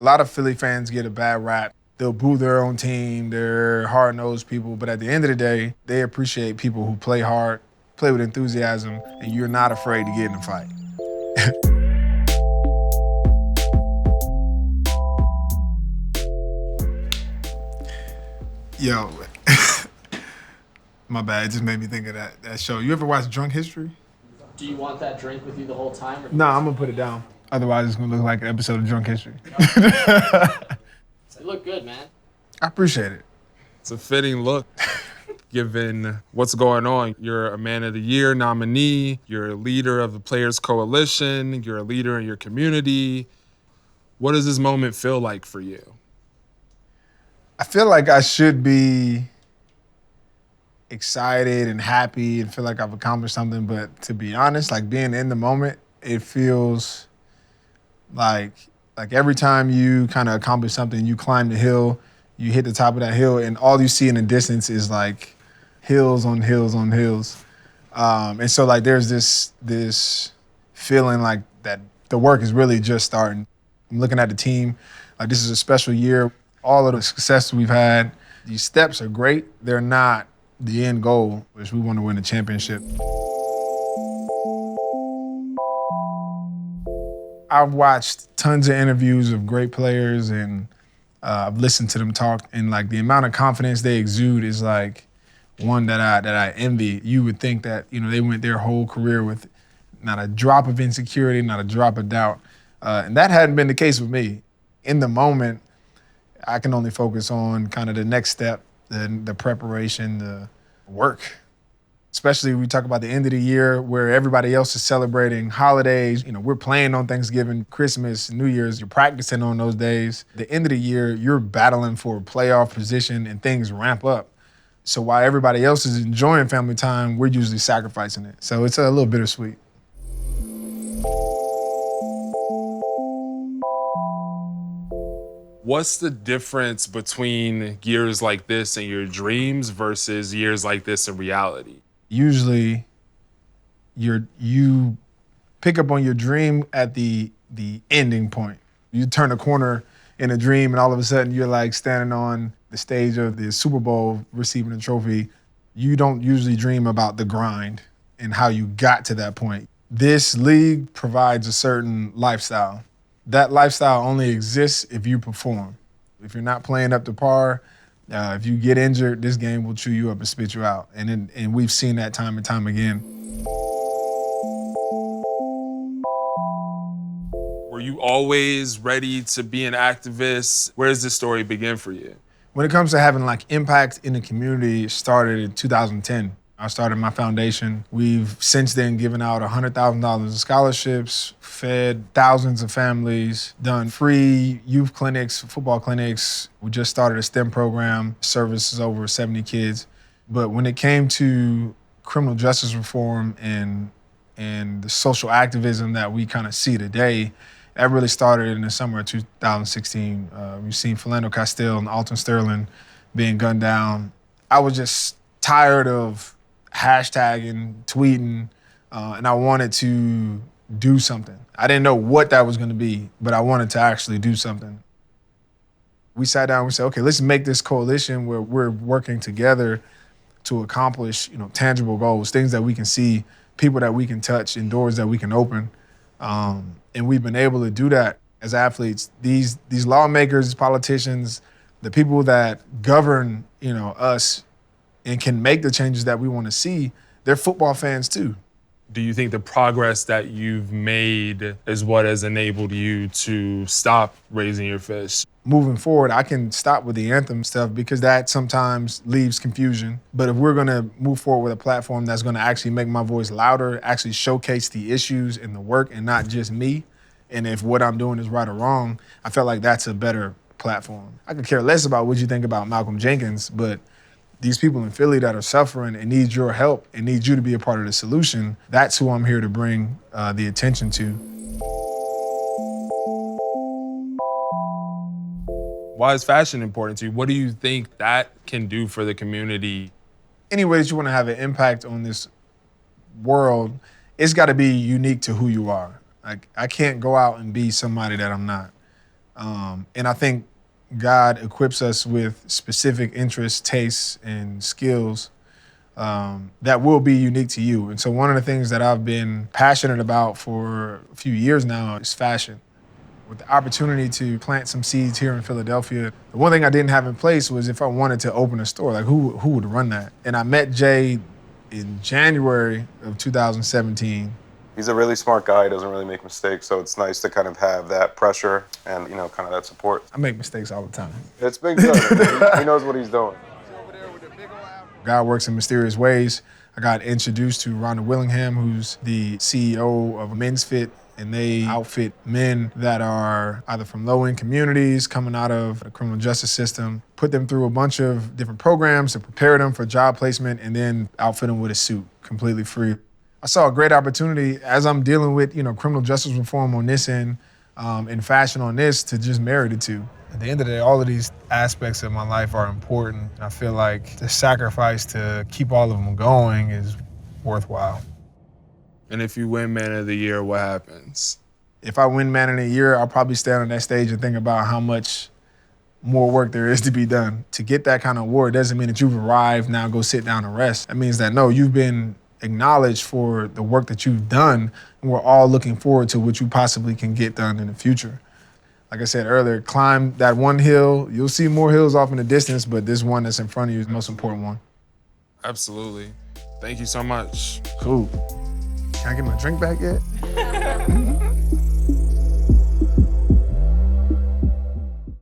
A lot of Philly fans get a bad rap. They'll boo their own team, they're hard-nosed people, but at the end of the day, they appreciate people who play hard, play with enthusiasm, and you're not afraid to get in a fight. Yo, my bad, it just made me think of that show. You ever watch Drunk History? Do you want that drink with you the whole time? Or Nah, I'm gonna put it down. Otherwise, it's gonna look like an episode of Drunk History. You look good, man. I appreciate it. It's a fitting look, given what's going on. You're a Man of the Year nominee. You're a leader of the Players Coalition. You're a leader in your community. What does this moment feel like for you? I feel like I should be excited and happy and feel like I've accomplished something, but to be honest, like being in the moment, it feels like every time you kind of accomplish something, you climb the hill, you hit the top of that hill, and all you see in the distance is like hills on hills on hills. And so like there's this feeling like that the work is really just starting. I'm looking at the team, like this is a special year. All of the success we've had, these steps are great. They're not the end goal, which we want to win a championship. I've watched tons of interviews of great players and I've listened to them talk, and like the amount of confidence they exude is like one that I envy. You would think that, you know, they went their whole career with not a drop of insecurity, not a drop of doubt. And that hadn't been the case with me. In the moment, I can only focus on kind of the next step, the preparation, the work. Especially we talk about the end of the year where everybody else is celebrating holidays. You know, we're playing on Thanksgiving, Christmas, New Year's. You're practicing on those days. The end of the year, you're battling for a playoff position and things ramp up. So while everybody else is enjoying family time, we're usually sacrificing it. So it's a little bittersweet. What's the difference between years like this in your dreams versus years like this in reality? Usually you pick up on your dream at the ending point. You turn a corner in a dream and all of a sudden you're like standing on the stage of the Super Bowl receiving a trophy. You don't usually dream about the grind and how you got to that point. This league provides a certain lifestyle. That lifestyle only exists if you perform. If you're not playing up to par, if you get injured, this game will chew you up and spit you out. And we've seen that time and time again. Were you always ready to be an activist? Where does this story begin for you? When it comes to having like impact in the community, it started in 2010. I started my foundation. We've since then given out $100,000 in scholarships, fed thousands of families, done free youth clinics, football clinics. We just started a STEM program, services over 70 kids. But when it came to criminal justice reform and the social activism that we kind of see today, that really started in the summer of 2016. We've seen Philando Castile and Alton Sterling being gunned down. I was just tired of hashtagging, tweeting, and I wanted to do something. I didn't know what that was gonna be, but I wanted to actually do something. We sat down and we said, okay, let's make this coalition where we're working together to accomplish, you know, tangible goals, things that we can see, people that we can touch, and doors that we can open. And we've been able to do that as athletes. These lawmakers, politicians, the people that govern, you know, us and can make the changes that we want to see, they're football fans too. Do you think the progress that you've made is what has enabled you to stop raising your fist? Moving forward, I can stop with the anthem stuff because that sometimes leaves confusion. But if we're gonna move forward with a platform that's gonna actually make my voice louder, actually showcase the issues and the work and not just me, and if what I'm doing is right or wrong, I felt like that's a better platform. I could care less about what you think about Malcolm Jenkins, but these people in Philly that are suffering and need your help and need you to be a part of the solution, that's who I'm here to bring the attention to. Why is fashion important to you? What do you think that can do for the community? Any way that you want to have an impact on this world, it's got to be unique to who you are. Like, I can't go out and be somebody that I'm not. And I think God equips us with specific interests, tastes, and skills that will be unique to you. And so one of the things that I've been passionate about for a few years now is fashion. With the opportunity to plant some seeds here in Philadelphia, the one thing I didn't have in place was if I wanted to open a store, like who would run that? And I met Jay in January of 2017. He's a really smart guy. He doesn't really make mistakes, so it's nice to kind of have that pressure and, kind of that support. I make mistakes all the time. It's been good. He knows what he's doing. God works in mysterious ways. I got introduced to Rhonda Willingham, who's the CEO of Men's Fit, and they outfit men that are either from low-end communities coming out of the criminal justice system, put them through a bunch of different programs to prepare them for job placement, and then outfit them with a suit, completely free. I saw a great opportunity as I'm dealing with, criminal justice reform on this end and fashion on this to just marry the two. At the end of the day, all of these aspects of my life are important. I feel like the sacrifice to keep all of them going is worthwhile. And if you win Man of the Year, what happens? If I win Man of the Year, I'll probably stand on that stage and think about how much more work there is to be done. To get that kind of award doesn't mean that you've arrived, now go sit down and rest. That means that, no, you've been acknowledged for the work that you've done, and we're all looking forward to what you possibly can get done in the future. Like I said earlier, climb that one hill. You'll see more hills off in the distance, but this one that's in front of you is the most important one. Absolutely. Thank you so much. Cool. Can I get my drink back yet?